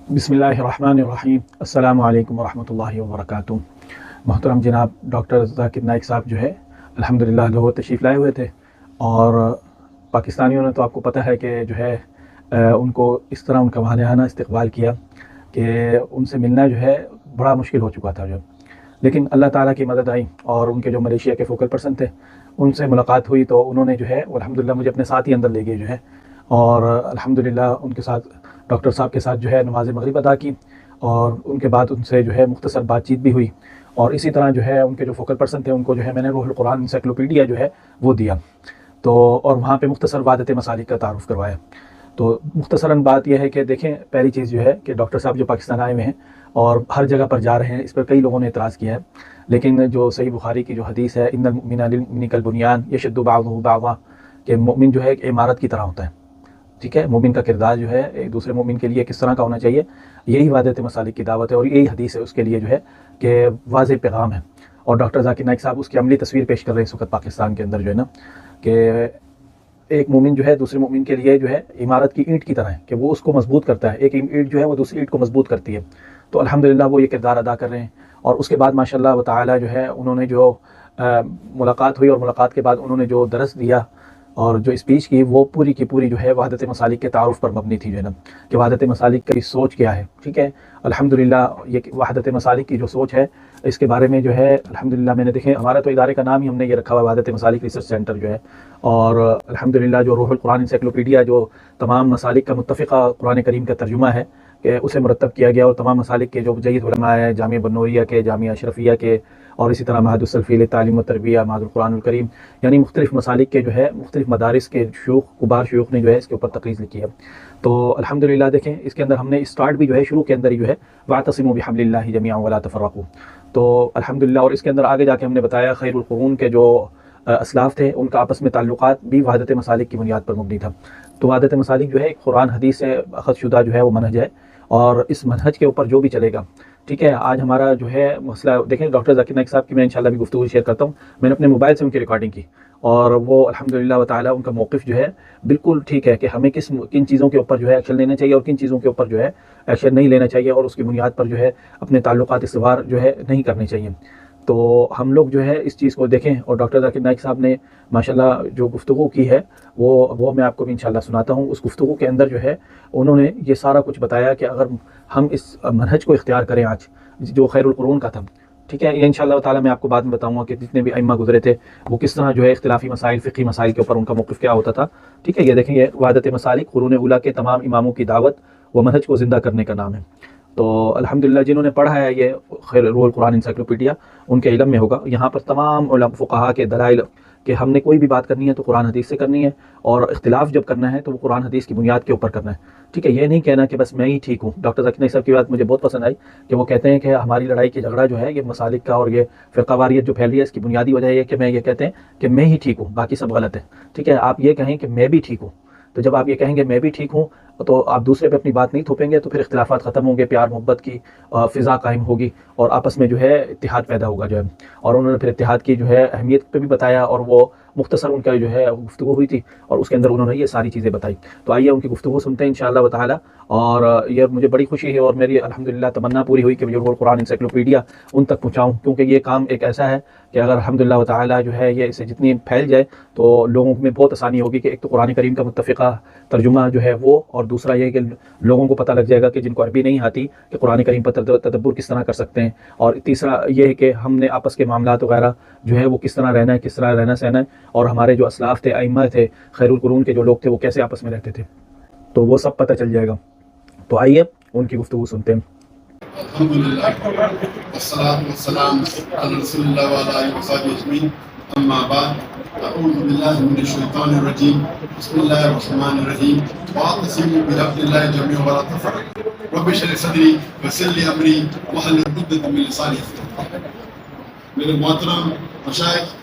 بسم اللہ الرحمن الرحیم۔ السلام علیکم ورحمۃ اللہ وبرکاتہ۔ محترم جناب ڈاکٹر ذاکر نائک صاحب جو ہے الحمدللہ لاہور تشریف لائے ہوئے تھے، اور پاکستانیوں نے تو آپ کو پتہ ہے کہ جو ہے ان کو اس طرح ان کا ماہانہ استقبال کیا کہ ان سے ملنا جو ہے بڑا مشکل ہو چکا تھا جو، لیکن اللہ تعالیٰ کی مدد آئی اور ان کے جو ملیشیا کے فوکل پرسن تھے ان سے ملاقات ہوئی، تو انہوں نے جو ہے الحمدللہ مجھے اپنے ساتھ ہی اندر لے گئے جو ہے، اور الحمدللہ ان کے ساتھ ڈاکٹر صاحب کے ساتھ جو ہے نماز مغرب ادا کی، اور ان کے بعد ان سے جو ہے مختصر بات چیت بھی ہوئی، اور اسی طرح جو ہے ان کے جو فوکل پرسن تھے ان کو جو ہے میں نے روح القرآن انسائکلوپیڈیا جو ہے وہ دیا، تو اور وہاں پہ مختصر وحدت مسالک کا تعارف کروایا۔ تو مختصراً بات یہ ہے کہ دیکھیں، پہلی چیز جو ہے کہ ڈاکٹر صاحب جو پاکستان آئے ہوئے ہیں اور ہر جگہ پر جا رہے ہیں، اس پر کئی لوگوں نے اعتراض کیا ہے، لیکن جو صحیح بخاری کی جو حدیث ہے ان المؤمن للمؤمن کالبنیان یشد بعضہ بعضا، کہ مومن جو ہے ایک عمارت کی طرح ہوتا ہے، ٹھیک ہے، مومن کا کردار جو ہے ایک دوسرے مومن کے لیے کس طرح کا ہونا چاہیے، یہی وحدت مسالک کی دعوت ہے، اور یہی حدیث ہے اس کے لیے جو ہے کہ واضح پیغام ہے، اور ڈاکٹر ذاکر نائک صاحب اس کی عملی تصویر پیش کر رہے ہیں اس وقت پاکستان کے اندر جو ہے نا، کہ ایک مومن جو ہے دوسرے مومن کے لیے جو ہے عمارت کی اینٹ کی طرح ہے، کہ وہ اس کو مضبوط کرتا ہے، ایک اینٹ جو ہے وہ دوسری اینٹ کو مضبوط کرتی ہے، تو الحمدللہ وہ یہ کردار ادا کر رہے ہیں۔ اور اس کے بعد ماشاءاللہ و تعالی جو ہے انہوں نے جو ملاقات ہوئی، اور ملاقات کے بعد انہوں نے جو درس دیا اور جو اسپیچ کی وہ پوری کی پوری جو ہے وحدت مسالک کے تعارف پر مبنی تھی جو ہے نا، کہ وحدت مسالک کی سوچ کیا ہے، ٹھیک ہے، الحمدللہ یہ وحدت مسالک کی جو سوچ ہے اس کے بارے میں جو ہے الحمدللہ میں نے دیکھیں، ہمارا تو ادارے کا نام ہی ہم نے یہ رکھا ہوا ہے وحدت مسالک ریسرچ سینٹر جو ہے، اور الحمدللہ جو روح القرآن انسائکلوپیڈیا جو تمام مسالک کا متفقہ قرآن کریم کا ترجمہ ہے کہ اسے مرتب کیا گیا، اور تمام مسالک کے جو جید علماء ہیں، جامعہ بنوریہ کے، جامعہ اشرفیہ کے، اور اسی طرح معہد السلفی للتعلیم و تربیہ، معہد القرآن الکریم، یعنی مختلف مسالک کے جو ہے مختلف مدارس کے شیوخ، کبار شیوخ نے جو ہے اس کے اوپر تقریر لکھی ہے۔ تو الحمدللہ دیکھیں اس کے اندر ہم نے اسٹارٹ بھی جو ہے شروع کے اندر ہی جو ہے واعتصموا بحبل اللہ جميعا ولا تفرقوا، تو الحمدللہ، اور اس کے اندر آگے جا کے ہم نے بتایا خیر القرون کے جو اسلاف تھے ان کا آپس میں تعلقات بھی وحدت مسالک کی بنیاد پر مبنی تھا۔ تو وحدت مسالک جو ہے ایک قرآن حدیث سے اخذ شدہ جو ہے وہ منہج ہے، اور اس منہج کے اوپر جو بھی چلے گا، ٹھیک ہے۔ آج ہمارا جو ہے مسئلہ دیکھیں، ڈاکٹر ذاکر نائک صاحب کی میں انشاءاللہ بھی گفتگو شیئر کرتا ہوں، میں نے اپنے موبائل سے ان کی ریکارڈنگ کی، اور وہ الحمدللہ و تعالی ان کا موقف جو ہے بالکل ٹھیک ہے کہ ہمیں کن چیزوں کے اوپر جو ہے ایکشن لینا چاہیے اور کن چیزوں کے اوپر جو ہے ایکشن نہیں لینا چاہیے، اور اس کی بنیاد پر جو ہے اپنے تعلقات استوار جو ہے نہیں کرنے چاہیے۔ تو ہم لوگ جو ہے اس چیز کو دیکھیں، اور ڈاکٹر ذاکر نائک صاحب نے ماشاءاللہ جو گفتگو کی ہے وہ میں آپ کو بھی انشاءاللہ سناتا ہوں۔ اس گفتگو کے اندر جو ہے انہوں نے یہ سارا کچھ بتایا کہ اگر ہم اس منہج کو اختیار کریں آج جو خیر القرون کا تھا، ٹھیک ہے، یہ انشاءاللہ تعالی میں آپ کو بعد میں بتاؤں گا کہ جتنے بھی ائمہ گزرے تھے وہ کس طرح جو ہے اختلافی مسائل، فقہی مسائل کے اوپر ان کا موقف کیا ہوتا تھا، ٹھیک ہے۔ یہ دیکھیں، یہ وحدت مسالک قرون اولیٰ کے تمام اماموں کی دعوت و منہج کو زندہ کرنے کا نام ہے۔ تو الحمدللہ جنہوں نے پڑھا ہے یہ خیر روح القرآن انسائکلوپیڈیا ان کے علم میں ہوگا، یہاں پر تمام علماء فقہا کے دلائل کہ ہم نے کوئی بھی بات کرنی ہے تو قرآن حدیث سے کرنی ہے، اور اختلاف جب کرنا ہے تو وہ قرآن حدیث کی بنیاد کے اوپر کرنا ہے، ٹھیک ہے۔ یہ نہیں کہنا کہ بس میں ہی ٹھیک ہوں۔ ڈاکٹر ذاکر نائک صاحب کی بات مجھے بہت پسند آئی کہ وہ کہتے ہیں کہ ہماری لڑائی کی جھگڑا جو ہے یہ مسالک کا اور یہ فرقہ واریت جو پھیل رہی ہے اس کی بنیادی وجہ یہ ہے کہ میں یہ کہتے ہیں کہ میں ہی ٹھیک ہوں، باقی سب غلط ہے، ٹھیک ہے۔ آپ یہ کہیں کہ میں بھی ٹھیک ہوں، تو جب آپ یہ کہیں گے میں بھی ٹھیک ہوں تو آپ دوسرے پہ اپنی بات نہیں تھوپیں گے، تو پھر اختلافات ختم ہوں گے، پیار محبت کی فضا قائم ہوگی، اور آپس میں جو ہے اتحاد پیدا ہوگا جو ہے۔ اور انہوں نے پھر اتحاد کی جو ہے اہمیت پہ بھی بتایا، اور وہ مختصر ان کا جو ہے گفتگو ہوئی تھی، اور اس کے اندر انہوں نے یہ ساری چیزیں بتائی۔ تو آئیے ان کی گفتگو سنتے ہیں انشاءاللہ و تعالی، اور یہ مجھے بڑی خوشی ہے اور میری الحمدللہ تمنا پوری ہوئی کہ میں روح القرآن انسائکلوپیڈیا ان تک پہنچاؤں، کیونکہ یہ کام ایک ایسا ہے کہ اگر الحمدللہ و تعالی جو ہے یہ اسے جتنی پھیل جائے تو لوگوں میں بہت آسانی ہوگی کہ ایک تو قرآن کریم کا متفقہ ترجمہ جو ہے وہ، اور دوسرا یہ کہ لوگوں کو پتہ لگ جائے گا کہ جن کو عربی نہیں آتی کہ قرآن کریم پر تدبر کس طرح کر سکتے ہیں، اور تیسرا یہ ہے کہ ہم نے آپس کے معاملات وغیرہ جو ہے وہ کس طرح رہنا ہے، کس طرح رہنا سہنا ہے، اور ہمارے جو اسلاف تھے، ائمہ تھے، خیر القرون کے جو لوگ تھے وہ کیسے آپس میں رہتے تھے، تو وہ سب پتہ چل جائے گا۔ تو آئیے ان کی گفتگو سنتے ہیں۔ الحمدللہ والصلاة والسلام علی رسول اللہ وعلی آلہ وصحبہ اجمعین، اما بعد، اعوذ باللہ من الشیطان الرجیم، بسم اللہ الرحمن الرحیم، واعتصموا بحبل اللہ جميعا ولا تفرقوا، رب اشرح صدری ویسر لی امری واحلل عقدۃ من لسانی یفقهوا قولی۔ میرے محترم مشائخ،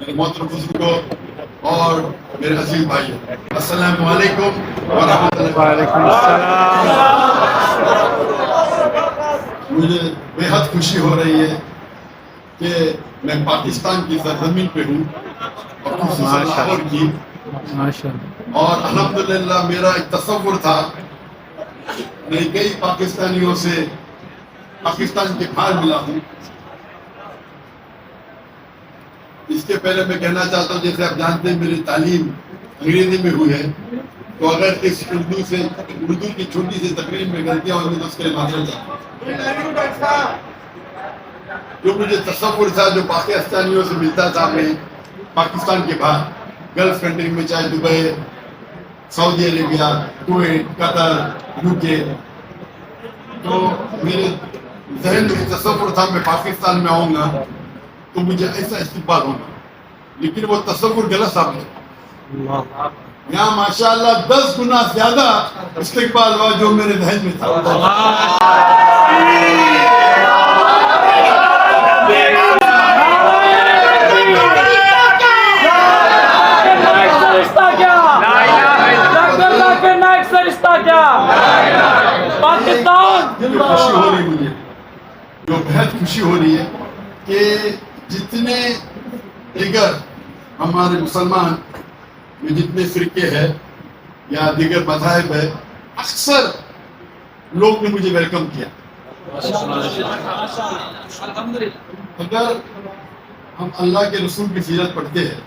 میرے محترم بزرگوں اور میرے عزیز بھائیوں، السلام علیکم ورحمۃ اللہ۔ وعلیکم السلام۔ مجھے بے حد خوشی ہو رہی ہے کہ میں پاکستان کی سرزمین پہ ہوں، اور خصوصاً لاہور کی، ماشاءاللہ۔ اور الحمدللہ میرا ایک تصور تھا میں کئی پاکستانیوں سے پاکستان کے باہر ملا ہوں. اس کے پہلے میں کہنا چاہتا ہوں جیسے آپ جانتے ہیں میری تعلیم انگریزی میں ہوئی ہے, تو اگر اس اردو کی چھوٹی سی تقریر میں غلطیاں ہوگی تو اس کے لیے معذرت چاہتا ہوں. جو مجھے تصور تھا جو پاکستانیوں سے ملتا تھا میں پاکستان کے باہر گلف کنٹری میں, چاہے دبئی, سعودی عربیہ, کویت, قطر, UK, تو میرے ذہن میں تصور تھا میں پاکستان میں آؤں گا تو مجھے ایسا استقبال ہوگا, لیکن وہ تصور غلط ثابت ہوا. یہاں ماشاءاللہ 10 گنا زیادہ استقبال ہوا جو میرے ذہن میں تھا. خوشی ہو رہی مجھے, جو بہت خوشی ہو رہی ہے کہ جتنے دیگر ہمارے مسلمان میں جتنے فرقے ہیں یا دیگر مذاہب ہے, اکثر لوگ نے مجھے ویلکم کیا. اگر ہم اللہ کے رسول کی سیرت پڑھتے ہیں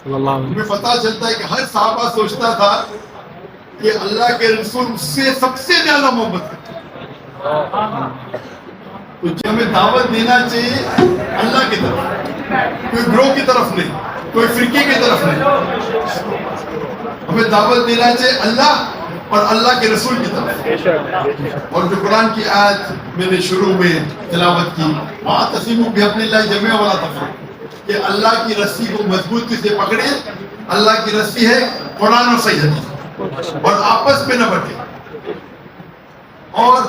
ہمیں پتہ چلتا ہے کہ ہر صحابہ سوچتا تھا کہ اللہ کے رسول اس سے سب سے زیادہ محبت کرتے ہیں. تو ہمیں دعوت دینا چاہیے اللہ کی طرف, کوئی گروہ کی طرف نہیں, کوئی فرقے کی طرف نہیں. ہمیں دعوت دینا چاہیے اللہ اور اللہ کے رسول کی طرف. اور جو قرآن کی آیت میں نے شروع میں تلاوت کی, وَاعْتَصِمُوا بِحَبْلِ اللَّهِ جَمِيعًا وَلَا تَفَرَّقُوا, کہ اللہ کی رسی کو مضبوطی سے پکڑے. اللہ کی رسی ہے قرآن اور صحیح حدیث, اور آپس میں نہ بٹے. اور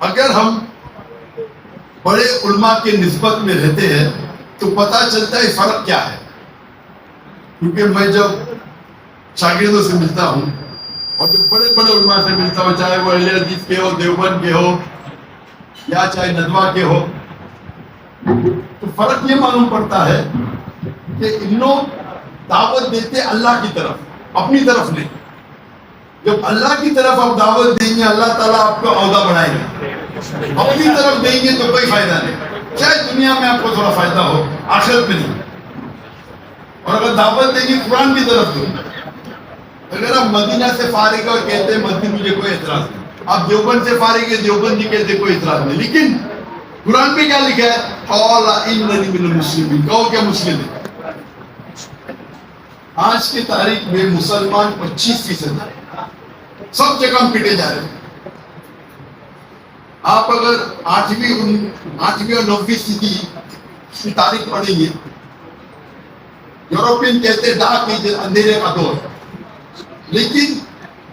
اگر ہم بڑے علماء کے نسبت میں رہتے ہیں تو پتہ چلتا ہے فرق کیا ہے. کیونکہ میں جب شاگردوں سے ملتا ہوں اور جو بڑے بڑے علماء سے ملتا ہوں, چاہے وہ اہل حدیث کے ہو, دیوبند کے ہو, یا چاہے ندوہ کے ہو, تو فرق یہ معلوم پڑتا ہے کہ ان لوگ دعوت دیتے اللہ کی طرف, اپنی طرف نہیں. جب اللہ کی طرف آپ دعوت دیں گے اللہ تعالیٰ آپ کو عہدہ بڑھائے گا. اپنی طرف دیں گے تو کوئی فائدہ نہیں, چاہے دنیا میں آپ کو تھوڑا فائدہ ہو, آخرت میں نہیں. اور اگر دعوت دیں گے قرآن کی طرف دیں. اگر آپ مدینہ سے فارغ اور کہتے ہیں مدینہ, مجھے کوئی اعتراض نہیں. آپ دیوبند سے فارغ ہے, دیوبند جی کہتے کوئی اعتراض نہیں. لیکن قرآن میں کیا لکھا ہے؟ قَالَ إِنَّنِي مِنَ الْمُسْلِمِينَ, کہو کیا مسلم ہے. آج کی تاریخ میں مسلمان 25% ہے, سب جگہ ہم پیٹے جا رہے ہیں. آپ اگر 8ویں اور 9ویں صدی کی تاریخ پڑھیں گے, یوروپین کہتے ہیں ڈارک ایج, اندھیرے کا دور. لیکن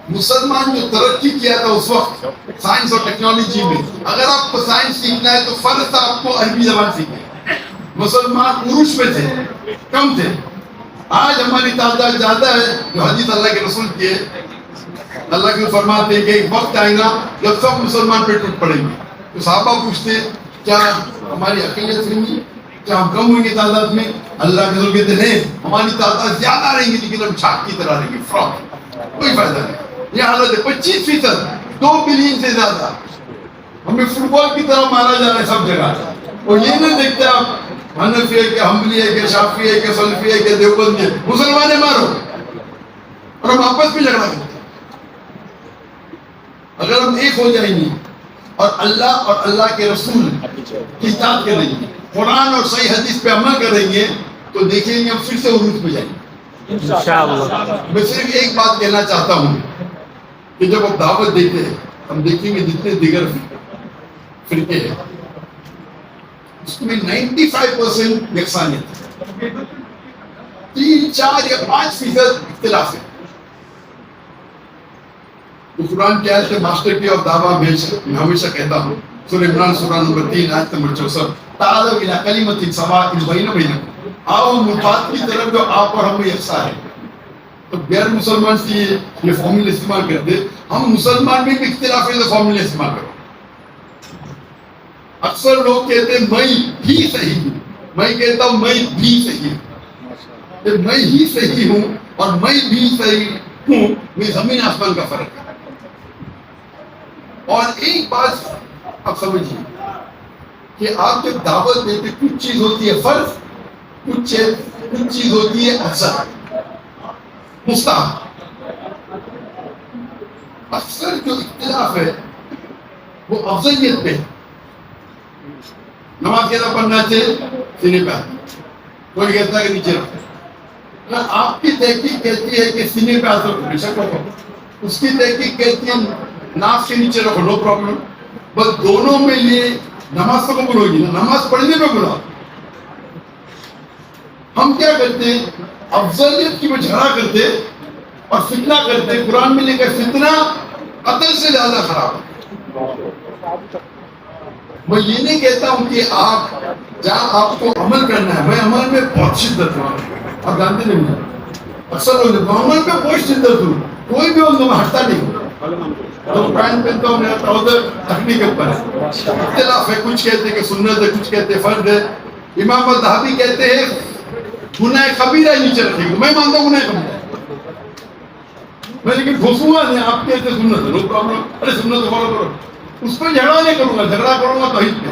مسلمان جو ترقی کیا تھا اس وقت سائنس اور ٹیکنالوجی میں, اگر آپ کو سائنس سیکھنا ہے تو فرض تھا آپ کو عربی زبان سیکھنا. مسلمان عروج پہ تھے, کم تھے. آج ہماری تعداد زیادہ ہے. جو حدیث اللہ کے رسول کی ہے, اللہ کے فرماتے ہیں کہ ایک وقت آئے گا جب سب مسلمان پہ ٹوٹ پڑیں گے. تو صحابہ پوچھتے کیا ہماری اقلیت رہیں گی, کیا ہم کم ہوئیں گے تعداد میں؟ اللہ کے رسول کہتے نہیں, ہماری تعداد زیادہ رہیں گی لیکن ہم چھاپ کی طرح رہیں گے, فراڈ, کوئی فائدہ نہیں. یہ حالت ہے. 25%, 2 بلین سے زیادہ. ہمیں فٹ بال کی طرح مارا جا رہا ہے سب جگہ. اور یہ نہیں دیکھتے آپ حنفی ہے کہ حنبلی ہے کہ شافعی ہے کہ سلفی ہے کہ دیوبند ہے, مسلمان مارو اور ہم آپس میں جھگڑا کرتے. اگر ہم ایک ہو جائیں گے اور اللہ کے رسول کی اطاعت کریں گے, قرآن اور صحیح حدیث پہ عمل کریں گے, تو دیکھیں گے ہم پھر سے عروج پہ جائیں گے انشاءاللہ. میں صرف ایک بات کہنا چاہتا ہوں کہ جب آپ دعوت دیتے ہیں, ہم دیکھیں گے جتنے دیگر فرقے ہیں اس میں 95% یکسانیت ہے, 3, 4 یا 5% اختلاف ہے. تو قرآن کی آیت ماسٹر کی اور دعویٰ میں ہمیشہ کہتا ہوں, سورہ عمران سورہ نمبر 3 آیت نمبر 64, تعالوا الی کلمۃ سواء بیننا وبینکم, آؤ مفاد کی طرف جو آپ اور ہم میں یکساں ہے. تو غیر مسلمان سے یہ فارمولہ استعمال کرتے, ہم مسلمان میں بھی اختلاف ہے تو فارمولہ استعمال کرو. اکثر لوگ کہتے ہیں میں ہی صحیح ہوں, میں کہتا ہوں میں بھی صحیح ہوں. میں ہی صحیح ہوں اور میں بھی صحیح کیوں؟ میں زمین آسمان کا فرق ہے. اور ایک بات آپ سمجھیے کہ آپ جب دعوت دیتے کچھ چیز ہوتی ہے فرض، کچھ چیز ہوتی ہے افضل مستحب. اکثر جو اختلاف ہے وہ افضلیت پہ ہے. نماز کیسا پڑھنا چاہیے؟ سینے پہ. کوئی کہتا ہے کہ نیچے رکھو. آپ کی تحقیق کہتی ہے کہ سینے پہ ہاتھ رکھو، بے شک رکھو. اس کی تحقیق کہتی ہے ناف کے نیچے رکھو، نو پرابلم. بس دونوں میں یہ نماز تو قبول ہوگی نا، نماز پڑھنے پہ بلا. ہم کیا کرتے ہیں؟ افضلیت کی وہ جھگڑا کرتے اور فتنہ کرتے. قرآن میں لکھا فتنہ قتل سے زیادہ خراب ہے. میں یہ نہیں کہتا ہوں کہ آپ جہاں آپ کو عمل کرنا ہے، میں عمل میں بہت شدت ہوں. آپ جانتے نہیں اکثر ہو جاتا ہوں عمل میں بہت شدت ہوں. کوئی بھی عمل میں ہٹتا نہیں ہوں. تو پینٹ پہنتا ہوں میرا ٹراؤزر ٹھنڈی کے اوپر ہے. اختلاف ہے، کچھ کہتے ہیں کہ سنت ہے، کچھ کہتے ہیں فرض ہے. امام الذہبی کہتے ہیں گناہ کبیرہ نیچے رکھے گا. میں مانتا ہوں گناہ کبیرہ، میں لیکن گھسوں گا نہیں. آپ کہتے سنت ہے، نو پرابلم. ارے سنت فالو کرو. اس پہ جھگڑا نہیں کروں گا، جھگڑا کروں گا توحید پہ.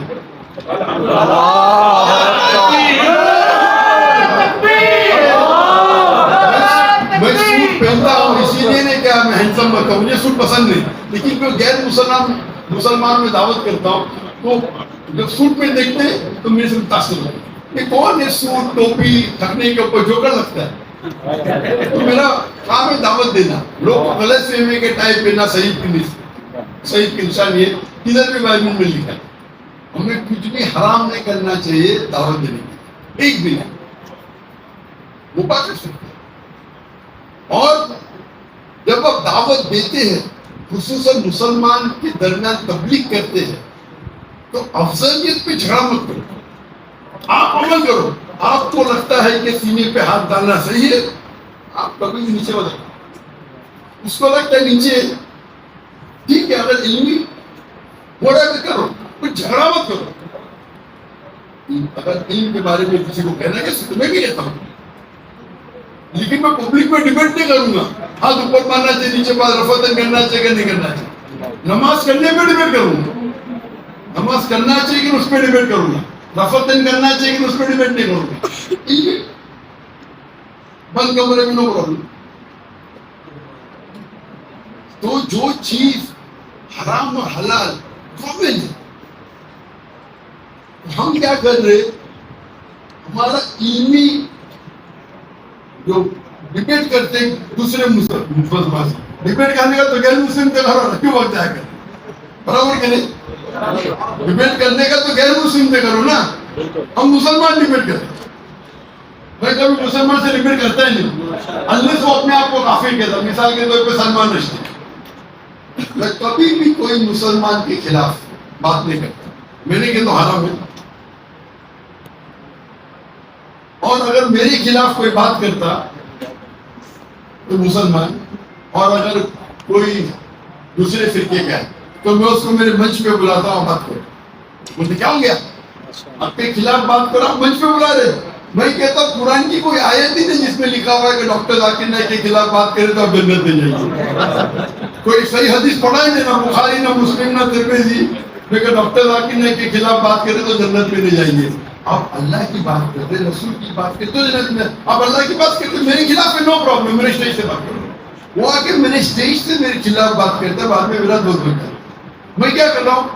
میں سوٹ پہنتا ہوں اسی لیے نہیں کہ میں ہینڈسم رکھتا ہوں، مجھے سوٹ پسند نہیں. لیکن کوئی غیر مسلمان میں دعوت کرتا ہوں تو جب سوٹ میں دیکھتے ہیں تو میرے سے متاثر ہوتا ہے کہ کون ہے سوٹ ٹوپی تھکنے کے اوپر جو کر سکتا ہے. تو میرا کام ہے دعوت دینا. لوگ غلط فہمی کے ٹائپ پہننا صحیح کی نشانی ہے. کدھر بھی بائبل میں لکھا ہے ہمیں کچھ بھی حرام نہیں کرنا چاہیے دعوت دینے کی. ایک بھی نہیں مباح کر سکتے. اور جب آپ دعوت دیتے ہیں خصوصاً مسلمان کے درمیان تبلیغ کرتے ہیں تو افضلیت پہ جھگڑا مت کرو. آپ عمل کرو. آپ کو لگتا ہے کہ سینے پہ ہاتھ ڈالنا صحیح ہے، آپ کبھی بھی نیچے بدل. اس کو لگتا ہے نیچے ٹھیک ہے، اگر علمی بوڑھا بھی کرو، کوئی جھگڑا مت کرو. اگر علم کے بارے میں کسی کو کہنا ہے میں بھی کہتا ہوں، لیکن میں پبلک میں ڈیبیٹ نہیں کروں گا. ہاتھ اوپر مارنا چاہیے، نیچے پاس رفعتن کرنا چاہیے کہ نہیں کرنا چاہیے. نماز کرنے پہ ڈیبیٹ کروں گا. نماز کرنا چاہیے کہ اس پہ ڈیبیٹ کروں گا. رفعتن کرنا چاہیے کہ اس پہ ڈیبیٹ نہیں کروں گا. بند کمرے میں نو پرابلم. تو جو چیز حرام اور حلال کامن ہے، ہم کیا کر رہے؟ ہمارا علمی جو ڈیبیٹ کرتے ہیں دوسرے مسلمان سے ڈیبیٹ کرنے کا تو غیر مسلم کے گھر کیوں وقت جایا کر؟ برابر کہ نہیں؟ ڈیبیٹ کرنے کا تو غیر مسلم سے کرو نا. ہم مسلمان ڈیبیٹ کرتے ہیں. میں کبھی مسلمان سے ڈیبیٹ کرتا ہی نہیں انلیس وہ اپنے آپ کو کافر کہتا. مثال کے طور پہ سلمان رشدی، میں کبھی بھی کوئی مسلمان کے خلاف بات نہیں کرتا. میں نے کہ تو حرام ہے. اور اگر میرے خلاف کوئی بات کرتا تو مسلمان، اور اگر کوئی دوسرے فرقے کا ہے تو میں اس کو میرے منچ پہ بلاتا ہوں بات کرو. مجھے کیا ہو گیا؟ آپ کے خلاف بات کرو، آپ منچ پہ بلا رہے. میں کہتا ہوں قرآن کی کوئی آیت ہی نہیں جس میں لکھا ہوا ہے کہ ڈاکٹر ذاکر نائک کے خلاف بات کرے تو آپ جنت میں جائیں گے. کوئی صحیح حدیث پڑھا ہی نہیں، نہ بخاری نہ مسلم نہ ترمذی میں کہ ڈاکٹر ذاکر نائک کے خلاف بات کرے تو جنت میں نہیں جائیں گے. آپ اللہ کی بات کرتے، رسول کی بات کرتے تو جنت میں. آپ اللہ کی بات کرتے میرے خلاف ہے، نو پرابلم، میرے اسٹیج سے بات کرو. وہ آ کے میرے اسٹیج سے میرے خلاف بات کرتا ہے، بعد میں میرا دوست بنتا ہے. میں کیا کر رہا ہوں؟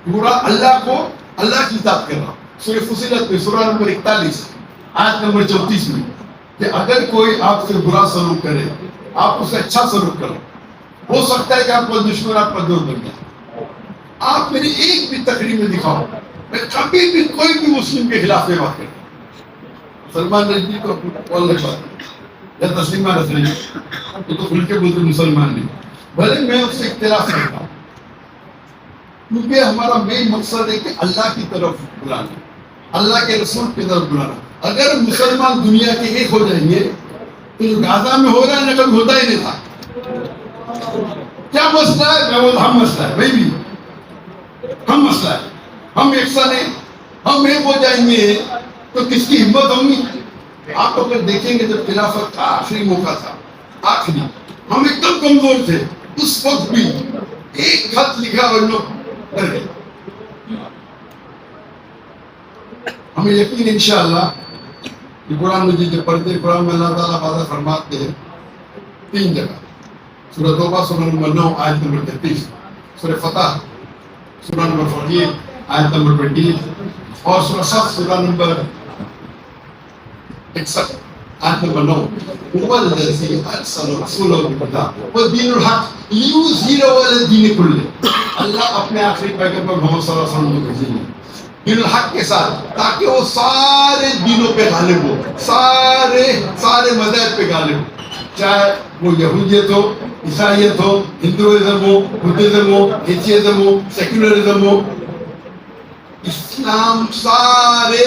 پورا اللہ کو اللہ کی ذات کر رہا ہوں. سورہ فصلت میں سورہ نمبر 41 آیت نمبر 34 میں کہ اگر کوئی آپ سے برا سلوک کرے آپ اسے اچھا سلوک کرو. ہو سکتا ہے کہ آپ کو دشمن آپ کا دوست بن جائے. آپ میری ایک بھی تقریر میں دکھاؤ میں کبھی بھی کوئی بھی مسلم کے خلاف میں بات کرتا. سلمان رشدی کو یا تسلیمہ نسرین تو کھل کے بولتے مسلمان نہیں، بھلے میں اس سے اختلاف کرتا ہوں کیونکہ ہمارا مین مقصد ہے کہ اللہ کی طرف بلانا، اللہ کے رسول کی طرف بلانا. اگر مسلمان دنیا کے ایک ہو جائیں گے تو جو غزہ میں ہو رہا ہے نہ کبھی ہوتا ہی نہیں تھا. کیا مسئلہ ہے؟ میں بولتا ہم مسئلہ ہے، میں بھی ہم مسئلہ ہے. ہم یکساں ہیں، ہم ایک ہو جائیں گے تو کس کی ہمت ہوگی؟ آپ اگر دیکھیں گے جب خلافت کا آخری موقع تھا، آخری ہم ایک دم کمزور تھے، اس وقت بھی ایک خط لکھا اور لوگ کر گئے. ہمیں یقین انشاءاللہ کہ قرآن مجید جب پڑھتے ہیں، قرآن میں اللہ تعالیٰ وعدہ فرماتے ہیں 3 جگہ، سورہ توبہ سورہ نمبر 9 آیت نمبر 33، سورہ فتح سورہ نمبر 48 آیت نمبر 20، اور سورہ صف سورہ نمبر 61 آیت نمبر 9. هو الذي ارسل رسوله بالهدى ودين الحق ليظهره على الدين كله. اللہ اپنے آخری پیغمبر محمد صلی اللہ علیہ وسلم کو بھیجے دین الحق کے ساتھ، تاکہ وہ سارے دینوں پہ غالب ہو، سارے مذاہب پہ غالب ہو، چاہے وہ یہودیت ہو، عیسائیت ہو، ہندوازم ہو، بدھزم ہو، ایتھیزم ہو، سیکولرزم ہو، اسلام سارے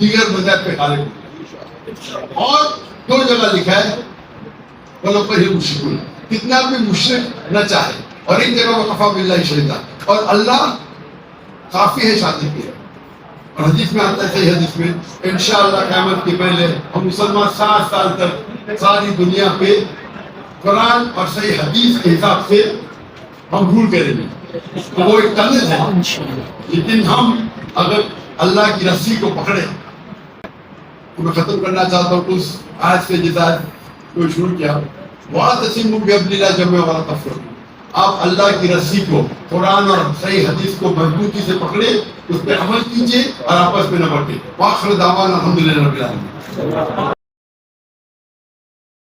دیگر مذہب پہ غالب ہو. اور 2 جگہ لکھا ہے وَلَوْ كَرِهَ الْمُشْرِكُونَ، کتنا بھی مشرک نہ چاہے. اور ایک جگہ وَكَفَىٰ بِاللَّهِ شَهِيدًا، اور اللہ کافی ہے شادی کے. اور حدیث میں آتا ہے، صحیح حدیث میں، انشاءاللہ قیامت کے پہلے ہم مسلمان 7 سال تک ساری دنیا پہ قرآن اور صحیح حدیث کے حساب سے ہم رول کریں گے. تو وہ ایک طنز ہے، لیکن ہم اگر اللہ کی رسی کو پکڑے. تو میں ختم کرنا چاہتا ہوں اس آیت سے جس آیت کو شروع کیا، وَاعْتَصِمُوا بِحَبْلِ اللَّهِ جَمِيعًا وَلَا تَفَرَّقُوا. آپ اللہ کی رسی کو، قرآن اور صحیح حدیث کو مضبوطی سے پکڑے، اس پہ عمل کیجیے اور آپس میں نہ بٹے. وآخر دعوانا الحمدللہ رب العالمین.